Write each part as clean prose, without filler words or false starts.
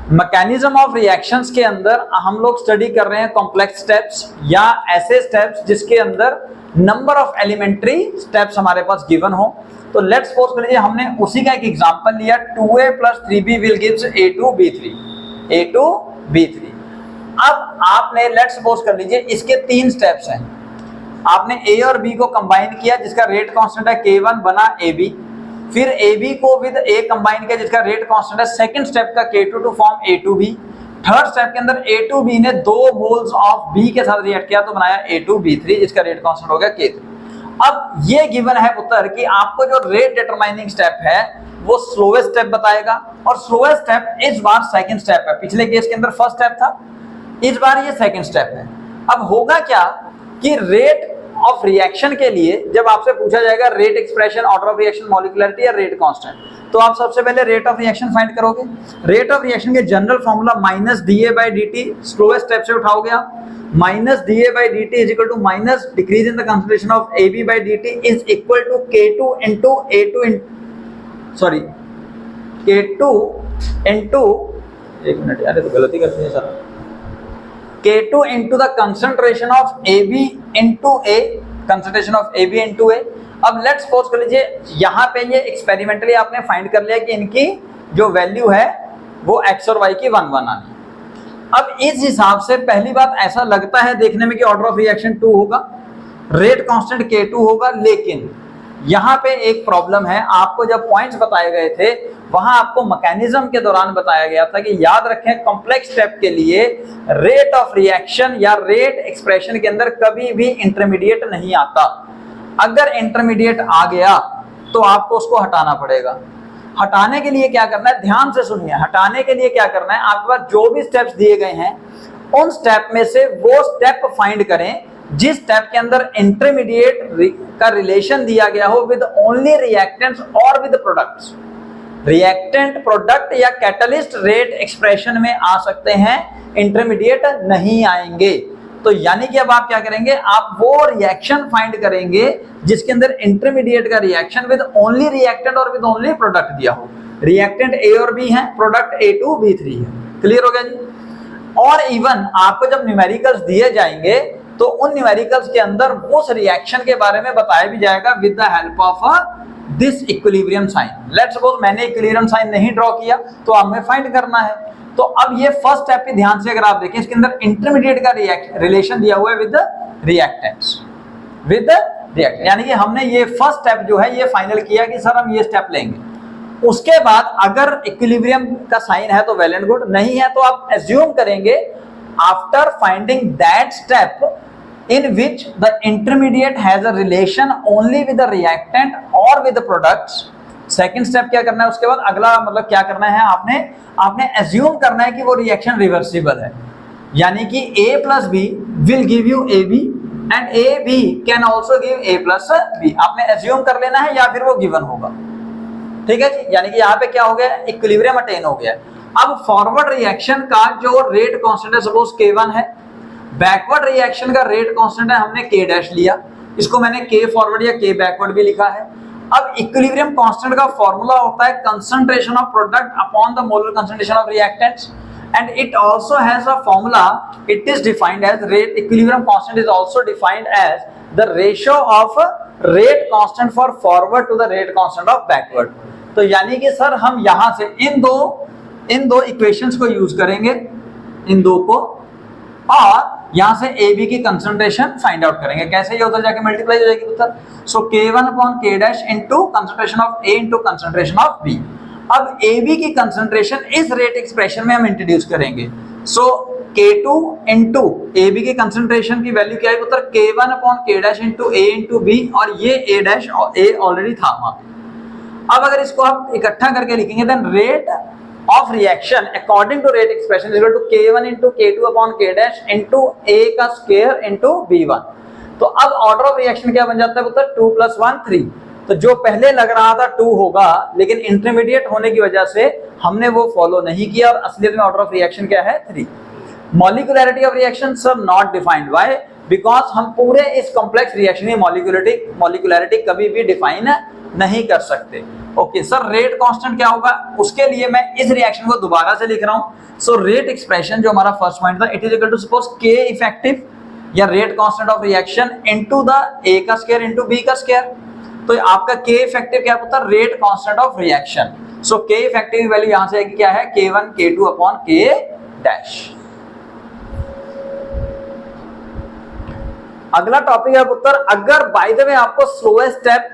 Mechanism of reactions के अंदर हम लोग स्टडी कर रहे हैं कॉम्प्लेक्स स्टेप्स या ऐसे स्टेप्स जिसके अंदर नंबर ऑफ एलिमेंट्री स्टेप्स हमारे पास गिवन हो। तो लेट्स सपोज कर लीजिए हमने उसी का एक एग्जांपल लिया 2a + 3b will gives a2b3। अब आपने लेट्स सपोज कर लीजिए इसके 3 स्टेप्स हैं, आपने a और b को कंबाइन किया जिसका रेट कांस्टेंट है k1 बना ab, फिर ab को विद a कंबाइन किया जिसका रेट कांस्टेंट है सेकंड स्टेप का k2 to form a2b। Third step के अंदर a2b ने 2 मोल्स ऑफ b के साथ रिएक्ट किया तो बनाया a2b3 जिसका रेट कांस्टेंट हो गया k3। अब ये गिवन है उत्तर कि आपको जो रेट डिटरमाइनिंग स्टेप है वो स्लोएस्ट स्टेप बताएगा, और स्लोएस्ट स्टेप इस बार सेकंड स्टेप है। पिछले केस के अंदर फर्स्ट स्टेप था, इस बार ये सेकंड स्टेप है। अब होगा क्या कि रेट ऑफ रिएक्शन के लिए जब आपसे पूछा जाएगा rate expression, order of reaction, molecularity या रेट कांस्टेंट, तो आप सबसे पहले रेट ऑफ रिएक्शन फाइंड करोगे। रेट ऑफ रिएक्शन के general formula -dA/dt slowest step से उठाओगे आप, -dA/dt is equal to minus decrease in the concentration of AB/dt is equal to K2 into एक मिनट यार, तो गलती करते हैं sir, K2 into the concentration of AB into A, concentration of AB into A। अब लेट्स सपोज कर लीजिए यहाँ पे ये एक्सपेरिमेंटली आपने फाइंड कर लिया कि इनकी जो वैल्यू है वो x और y की 1 1 आनी। अब इस हिसाब से पहली बात ऐसा लगता है देखने में कि ऑर्डर ऑफ रिएक्शन 2 होगा, रेट कांस्टेंट K2 होगा, लेकिन यहाँ पे एक प्रॉब्लम है। आपको जब पॉइंट्स बताए गए थे वहां आपको मैकेनिज्म के दौरान बताया गया था कि याद रखें कॉम्प्लेक्स स्टेप के लिए रेट ऑफ रिएक्शन या रेट एक्सप्रेशन के अंदर कभी भी इंटरमीडिएट नहीं आता। अगर इंटरमीडिएट आ गया तो आपको उसको हटाना पड़ेगा। हटाने के लिए क्या करना है, ध्यान से सुनिए, हटाने के लिए क्या करना है, आपके पास जो भी स्टेप्स दिए गए हैं उन स्टेप में से वो स्टेप फाइंड करें जिस स्टेप के अंदर इंटरमीडिएट का रिलेशन दिया गया हो विद ओनली रिएक्टेंट्स और विद प्रोडक्ट्स। रिएक्टेंट, प्रोडक्ट या कैटलिस्ट रेट एक्सप्रेशन में आ सकते हैं, इंटरमीडिएट नहीं आएंगे। तो यानी कि अब आप क्या करेंगे, आप वो रिएक्शन फाइंड करेंगे जिसके अंदर इंटरमीडिएट का रिएक्शन विद ओनली रिएक्टेंट और विद ओनली प्रोडक्ट दिया हो। रिएक्टेंट A और B है, प्रोडक्ट A2B3 है। क्लियर हो गया जी। और इवन आपको जब न्यूमेरिकल्स दिए जाएंगे तो उन न्यूमेरिकल्स के अंदर उस रिएक्शन के बारे में बताया भी जाएगा with the help of this equilibrium sign. Let's suppose मैंने इक्विलिब्रियम साइन नहीं ड्रॉ किया तो हमें फाइंड करना है। तो अब ये फर्स्ट स्टेप पे ध्यान से अगर आप देखें, इसके अंदर इंटरमीडिएट का रिलेशन दिया हुआ है विद रिएक्टेंट्स, यानी कि हमने ये फर्स्ट स्टेप जो है ये फाइनल किया कि सर हम ये स्टेप लेंगे। उसके बाद अगर इक्विलिब्रियम का साइन है तो वेल एंड गुड, नहीं है तो आप एज्यूम करेंगे after finding that step in which the intermediate has a relation only with the reactant or with the products। Second step क्या करना है, उसके बाद अगला मतलब क्या करना है, आपने एज्यूम करना है कि वो रिएक्शन रिवर्सिबल है, यानी कि A + B will give you AB and AB can also give A + B। आपने एज्यूम कर लेना है या फिर वो गिवन होगा। ठीक है जी, यानी कि यहाँ पे क्या हो गया, इक्विलिब्रियम अटेन हो गया। अब फॉरवर्ड रिएक्शन का जो रेट कांस्टेंट है सपोज K1 है, बैकवर्ड रिएक्शन का रेट कांस्टेंट है हमने K' लिया, इसको मैंने K फॉरवर्ड या K बैकवर्ड भी लिखा है। अब इक्विलिब्रियम कांस्टेंट का फॉर्मूला होता है concentration of product upon the molar concentration of reactants, and it also has a formula, it is defined as rate, equilibrium constant is also defined as the ratio of rate constant for forward to the rate constant of backward. तो यानी कि sir हम यहां से इन दो equations को use करेंगे, इन दो को, और यहां से AB की कंसंट्रेशन फाइंड आउट करेंगे। कैसे, ये उधर जाके मल्टीप्लाई हो जाएगी उत्तर। सो K1 upon K' into concentration of A into concentration of B। अब AB की कंसंट्रेशन इस रेट एक्सप्रेशन में हम इंट्रोड्यूस करेंगे। सो K2 इनटू AB की कंसंट्रेशन की वैल्यू क्या है उत्तर, K1 upon K' into A into B, और ये A ऑलरेडी था वहां पे। अब अगर इसको आप इकट्ठा करके लिखेंगे then rate of reaction according to rate expression is equal to K1 into K2 upon K' into A का square into B1। तो अब ऑर्डर ऑफ रिएक्शन क्या बन जाता है उत्तर, 2 + 1 3। तो जो पहले लग रहा था 2 होगा, लेकिन इंटरमीडिएट होने की वजह से हमने वो फॉलो नहीं किया और असलियत में ऑर्डर ऑफ रिएक्शन क्या है 3। Molecularity of reaction sir not defined, why, because हम पूरे इस कॉम्प्लेक्स रिएक्शन की मॉलिक्यूलरिटी कभी भी डिफाइन नहीं कर सकते। ओके सर, रेट कांस्टेंट क्या होगा, उसके लिए मैं इस रिएक्शन को दोबारा से लिख रहा हूं। सो रेट एक्सप्रेशन जो हमारा फर्स्ट पॉइंट था, it is equal to suppose K effective या rate constant of reaction into the A का स्क्वायर इनटू बी का स्क्वायर। तो आपका के इफेक्टिव क्या होता है, rate constant of reaction. So K effective value यहां से आएगी क्या है, K1 K2 upon K dash. अगला टॉपिक है पुत्र, अगर बाय द वे आपको स्लोएस्ट स्टेप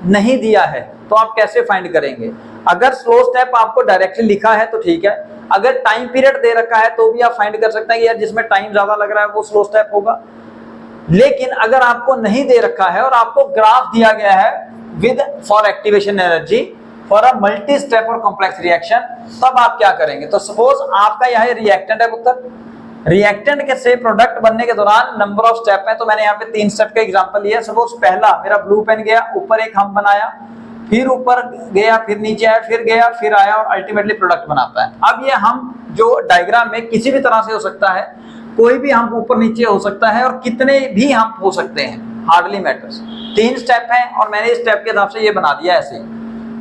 नहीं दिया है तो आप कैसे फाइंड करेंगे। अगर स्लो स्टेप आपको डायरेक्टली लिखा है तो ठीक है, अगर टाइम पीरियड दे रखा है तो भी आप फाइंड कर सकते हैं कि यार जिसमें टाइम ज्यादा लग रहा है वो स्लो स्टेप होगा। लेकिन अगर आपको नहीं दे रखा है और आपको ग्राफ दिया गया है with for activation energy for a multi step और कॉम्प्लेक्स रिएक्शन, तब आप क्या करेंगे। तो सपोज आपका यह रिएक्टेंट है पुत्र, रिएक्टेंट के से प्रोडक्ट बनने के दौरान नंबर ऑफ स्टेप है। तो मैंने यहाँ पे 3 स्टेप का एग्जांपल लिया। सपोज पहला मेरा ब्लू पेन गया, ऊपर एक हम बनाया, फिर ऊपर गया, फिर नीचे आया, फिर गया, फिर आया और अल्टीमेटली प्रोडक्ट बनाता है। अब ये हम जो डायग्राम में किसी भी तरह से हो सकता है, कोई भी हम ऊपर नीचे हो सकता है और कितने भी हम हो सकते हैं, हार्डली मैटर्स। 3 स्टेप हैं और मैंने इस स्टेप के हिसाब से ये बना दिया ऐसे।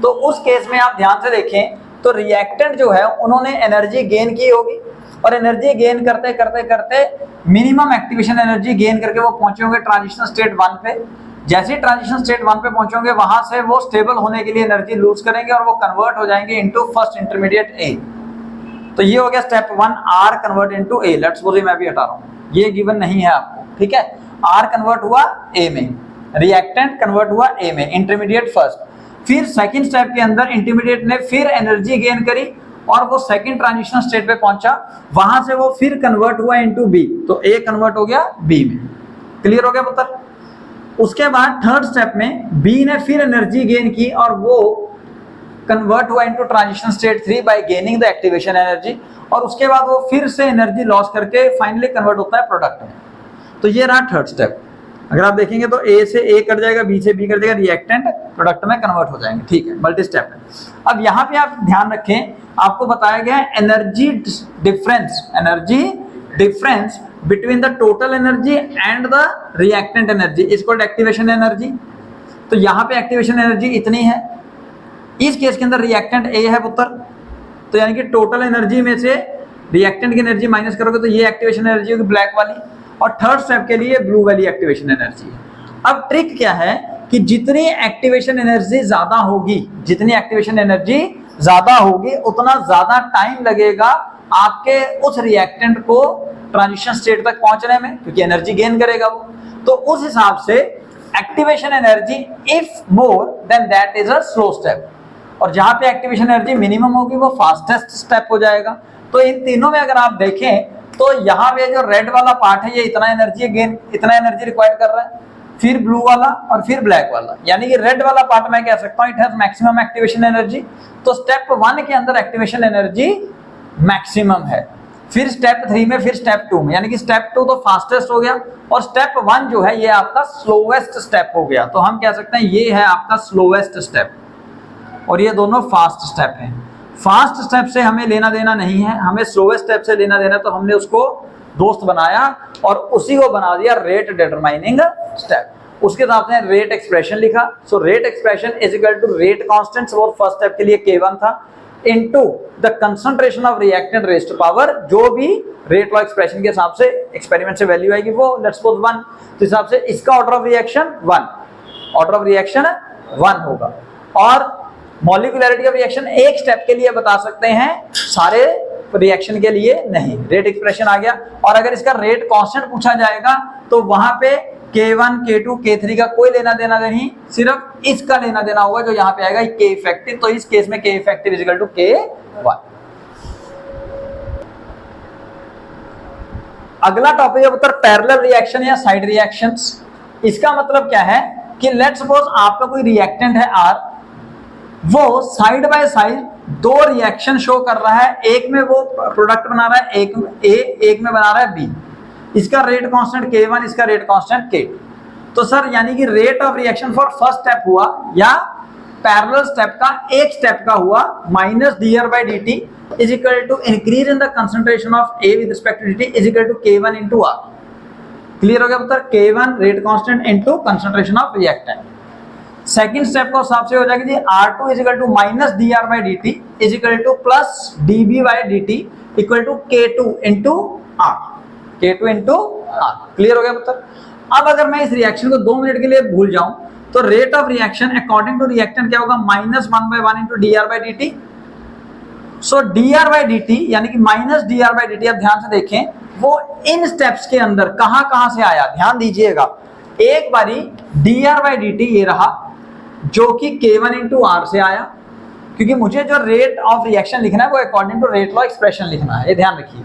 तो उस केस में आप ध्यान से देखें तो रिएक्टेंट जो है उन्होंने एनर्जी गेन की होगी और एनर्जी गेन करते करते करते मिनिमम एक्टिवेशन एनर्जी गेन करके वो पहुंचे होंगे ट्रांजिशन स्टेट 1 पे। जैसे ही ट्रांजिशन स्टेट 1 पे पहुंचोगे वहां से वो स्टेबल होने के लिए एनर्जी लूज करेंगे और वो कन्वर्ट हो जाएंगे इनटू फर्स्ट इंटरमीडिएट ए। तो ये हो गया step 1, R convert into A. Let's suppose मैं भी हटा रहा हूं, ये गिवन नहीं है आपको, ठीक है। आर कन्वर्ट हुआ ए में, रिएक्टेंट कन्वर्ट हुआ ए में, इंटरमीडिएट फर्स्ट। फिर सेकंड स्टेप के अंदर इंटरमीडिएट ने फिर एनर्जी गेन करी और वो सेकंड ट्रांजिशन स्टेट पे पहुंचा, वहां से वो फिर कन्वर्ट हुआ इनटू बी। तो ए कन्वर्ट हो गया बी में। क्लियर हो गया पुत्र। उसके बाद थर्ड स्टेप में बी ने फिर एनर्जी गेन की और वो कन्वर्ट हुआ into transition state 3 bye gaining the activation energy, और उसके बाद वो फिर से एनर्जी लॉस करके फाइनली कन्वर्ट होता है प्रोडक्ट में। तो ये रहा थर्ड स्टेप। अगर आप देखेंगे तो ए से ए कट जाएगा, बी से बी कट जाएगा, रिएक्टेंट प्रोडक्ट में कन्वर्ट हो जाएंगे, ठीक है, मल्टी स्टेप है। अब यहाँ पे आप ध्यान रखें, आपको बताया गया है energy difference between the total energy and the reactant energy is called activation energy. तो यहाँ पे एक्टिवेशन एनर्जी इतनी है, इस केस के अंदर रिएक्टेंट ए है पुत्र, तो यानी कि टोटल एनर्जी में से रिएक्टेंट की एनर्जी माइनस करोगे तो ये एक्टिवेशन एनर्जी होगी ब्लैक वाली, और थर्ड स्टेप के लिए ब्लू वाली एक्टिवेशन एनर्जी है। अब ट्रिक क्या है कि जितनी एक्टिवेशन एनर्जी ज्यादा होगी, जितनी एक्टिवेशन एनर्जी ज्यादा होगी उतना ज्यादा टाइम लगेगा आपके उस रिएक्टेंट को ट्रांजिशन स्टेट तक पहुंचने में, क्योंकि एनर्जी गेन करेगा वो। तो उस हिसाब से activation energy if more than that is a slow step, और जहां पे एक्टिवेशन एनर्जी मिनिमम होगी वो फास्टेस्ट स्टेप हो जाएगा। तो इन तीनों में अगर आप देखें तो यहाँ पे जो रेड वाला पार्ट है ये इतना एनर्जी गेन, इतना एनर्जी रिक्वायर कर रहा है, फिर ब्लू वाला और फिर ब्लैक वाला, यानी कि रेड वाला पार्ट मैं कह सकता हूँ it has maximum activation energy. तो स्टेप 1 के अंदर एक्टिवेशन एनर्जी मैक्सिमम है, फिर स्टेप 3 में, फिर स्टेप 2 में, यानी कि स्टेप 2 तो फास्टेस्ट हो गया और स्टेप 1 जो है ये आपका स्लोवेस्ट स्टेप हो गया। तो हम कह सकते हैं ये है आपका स्लोवेस्ट स्टेप और ये दोनों फास्ट स्टेप हैं। फास्ट स्टेप से हमें लेना देना नहीं है, हमें स्लोवेस्ट स्टेप से लेना देना, तो हमने उसको दोस्त बनाया और उसी को बना दिया रेट डिटरमाइनिंग स्टेप। उसके साथ में रेट एक्सप्रेशन लिखा। So rate expression is equal to rate constant, और फर्स्ट स्टेप के लिए K1 था, into the concentration of reactant raised to power, जो भी रेट लॉ एक्सप्रेशन के हिसाब से एक्सपेरिमेंट से वैल्यू आएगी वो लेट्स सपोज 1, तो हिसाब से इसका order of reaction 1, order of reaction 1 होगा। और मॉलिक्यूलरिटी ऑफ रिएक्शन एक स्टेप के लिए बता सकते हैं, सारे रिएक्शन के लिए नहीं। रेट एक्सप्रेशन आ गया, और अगर इसका रेट कांस्टेंट पूछा जाएगा तो वहां पे K1, K2, K3 का कोई लेना देना नहीं, सिर्फ इसका लेना देना होगा जो यहाँ पे आएगा K इफेक्टिव। तो इस केस में K effective is equal to K1। अगला टॉपिक है उत्तर पैरेलल रिएक्शन या साइड रिएक्शंस। इसका मतलब क्या है कि लेट्स सपोज आपका कोई रिएक्टेंट है R, वो side by side 2 reaction show कर रहा है, एक में वो प्रोडक्ट बना रहा है, एक में A, एक में बना रहा है B। इसका रेट कांस्टेंट K1, इसका रेट कांस्टेंट K2। तो सर यानी कि rate of reaction for first step हुआ या पैरेलल स्टेप का एक स्टेप का हुआ minus dR/dt is equal to increase in the concentration of A with respect to dt is equal to K1 into R। Clear हो गया पुत्र, K1 rate constant into concentration of reactant. Second step का हिसाब से हो जाएगा जी R2 is equal to minus dr by dt is equal two plus dB by dt equal to K2 into R, K2 into R। Clear हो गया पुत्र? अब अगर मैं इस रिएक्शन को 2 मिनट के लिए भूल जाऊं तो rate of reaction according to reactant क्या होगा, minus 1/1 into dr by dt। So dr by dt यानी कि माइनस dr बाई dt, आप ध्यान से देखें वो इन स्टेप्स के अंदर कहां से आया, ध्यान दीजिएगा। एक बारी dr बाई dt ये रहा जो कि K1 इंटू R से आया, क्योंकि मुझे जो रेट ऑफ रिएक्शन लिखना है वो according to rate law expression लिखना है, ये ध्यान रखिए।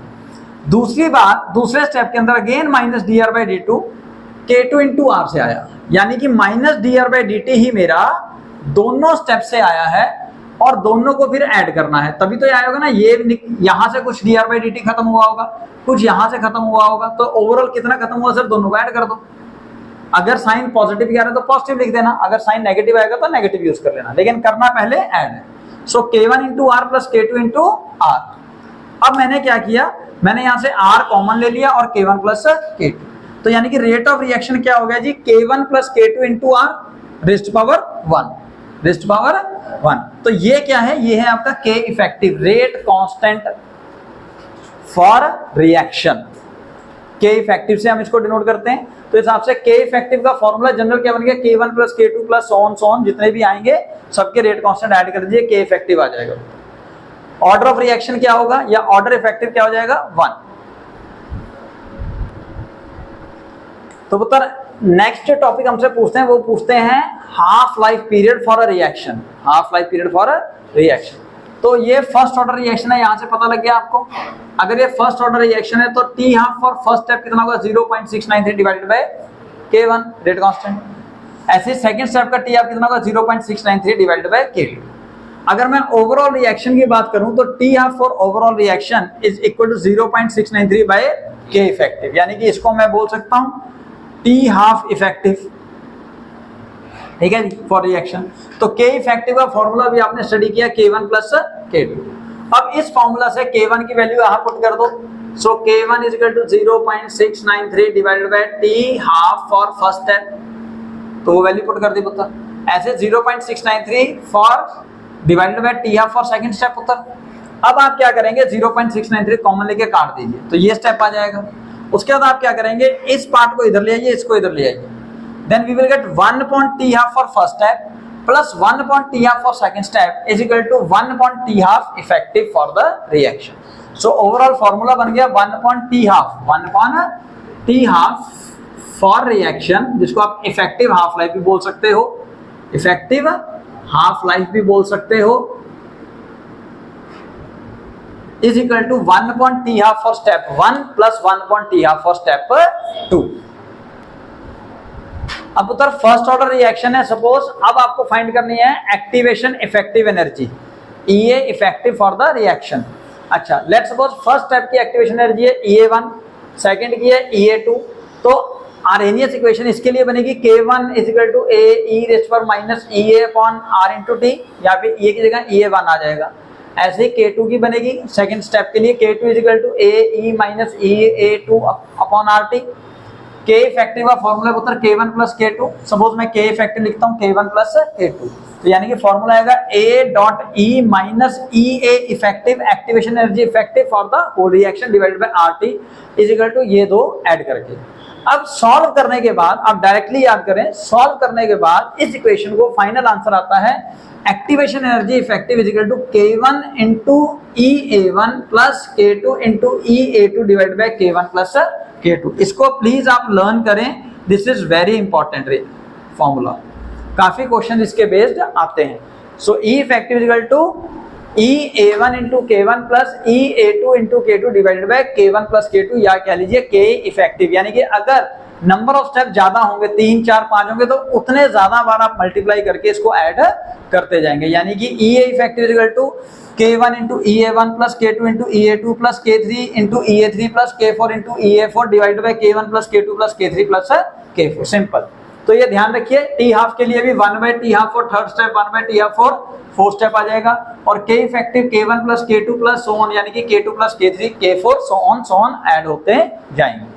दूसरी बात, दूसरे स्टेप के अंदर again minus dr by dt K2 into R से आया, यानी कि माइनस dr बाई dt ही मेरा दोनों स्टेप से आया है और दोनों को फिर ऐड करना है, तभी तो ये आया होगा ना। ये यहां से कुछ dr बाई dt खत्म हुआ होगा, कुछ यहां से खत्म हुआ होगा, तो ओवरऑल कितना खत्म हुआ सर, दोनों को ऐड कर दो। अगर साइन पॉजिटिव आ रहा है तो पॉजिटिव लिख देना, अगर साइन नेगेटिव आएगा तो नेगेटिव यूज कर लेना, लेकिन करना पहले ऐड है। सो K1 into R plus K2 into R। अब मैंने क्या किया, मैंने यहां से R कॉमन ले लिया और K1 प्लस K2, तो यानी कि रेट ऑफ रिएक्शन क्या हो गया जी, K1 plus K2 into R rest power 1, rest power 1। तो ये क्या है, ये है आपका K effective, rate constant for reaction. K effective से हम इसको डिनोट करते हैं, तो इस हिसाब से K इफेक्टिव का फॉर्मूला जनरल क्या बन गया, K1 plus K2 plus so on जितने भी आएंगे सबके रेट कांस्टेंट ऐड कर दीजिए, K इफेक्टिव आ जाएगा। ऑर्डर ऑफ रिएक्शन क्या होगा, या ऑर्डर इफेक्टिव क्या हो जाएगा, 1। तो पुत्र नेक्स्ट टॉपिक हमसे पूछते हैं, वो पूछते हैं half life period for a reaction, half life period for a reaction. तो ये फर्स्ट ऑर्डर रिएक्शन है, यहां से पता लग गया आपको। अगर ये फर्स्ट ऑर्डर रिएक्शन है तो T half for first step कितना होगा, 0.693 divided by K1 rate constant. ऐसे सेकंड स्टेप का टी हाफ कितना होगा, 0.693 डिवाइडेड बाय K2। अगर मैं ओवरऑल रिएक्शन की बात करूं तो T half for overall reaction is equal to 0.693 by K effective, यानी कि इसको मैं बोल सकता हूं टी हाफ इफेक्टिव, ठीक है जी, फॉर रिएक्शन। तो K इफेक्टिव का फॉर्मूला भी आपने स्टडी किया, K1 प्लस K2। अब इस फॉर्मूला से K1 की वैल्यू यहां पुट कर दो। So K1 is equal to 0.693 divided by T half for first step, तो वो वैल्यू पुट कर दी पुत्र। ऐसे 0.693 for divided by T half for second step पुत्र। अब आप क्या करेंगे, 0.693 कॉमन लेके काट दीजिए, तो ये स्टेप आ जाएगा। उसके बाद आप क्या करेंगे, इस पार्ट को इधर ले आइए, इसको इधर ले आइए, then we will get 1 upon t half for first step plus 1 upon t half for second step is equal to 1 upon t half effective for the reaction. So overall formula बन गया 1 upon t half, 1 upon t half for reaction, जिसको आप effective half life भी बोल सकते हो, effective half life भी बोल सकते हो, is equal to 1 upon t half for step 1 plus 1 upon t half for step 2। अब उधर फर्स्ट ऑर्डर रिएक्शन है सपोज, अब आपको फाइंड करनी है activation effective energy, EA effective for the reaction. अच्छा, लेट्स सपोज फर्स्ट स्टेप की activation energy है EA1, सेकंड की है EA2, तो आर्हेनियस इक्वेशन इसके लिए बनेगी K1 is equal to A E raise पर minus EA upon R into T, या फिर EA की जगह EA1 आ जाएगा। ऐसे ही K2 की बनेगी सेकंड स्टेप के लिए, K2 is equal to A E minus EA2 upon RT। K effective का फॉर्मूला पुत्र K1 प्लस K2, सपोज मैं K इफेक्टिव लिखता हूं K1 प्लस K2, तो यानी कि फॉर्मूला आएगा A dot E minus EA effective activation energy effective for the whole reaction divided by RT is equal to ये दो ऐड करके। अब सॉल्व करने के बाद आप डायरेक्टली याद करें, सॉल्व करने के बाद इस इक्वेशन को फाइनल आंसर आता है activation energy effective is equal to K1 into EA1 plus K2 into EA2 divided by K1 plus K2। इसको प्लीज आप लर्न करें, this is very important formula, काफी क्वेश्चन इसके बेस्ड आते हैं। So E effective is equal to EA1 into K1 plus EA2 into K2 divided by K1 plus K2, या कह लीजिए K इफेक्टिव, यानी कि अगर नंबर ऑफ स्टेप ज्यादा होंगे, 3 4 5 होंगे, तो उतने ज्यादा बार आप मल्टीप्लाई करके इसको ऐड करते जाएंगे, यानी कि EA effective is equal to K1 into EA1 plus K2 into EA2 plus K3 into EA3 plus K4 into EA4 divided by K1 plus K2 plus K3 plus K4, simple. तो ये ध्यान रखिए, T half के लिए भी 1 by T half for third step, 1 by T half for fourth step आ जाएगा, और K effective K1 plus K2 plus so on, यानी कि K2 plus K3 K4 so on add होते जाएंगे।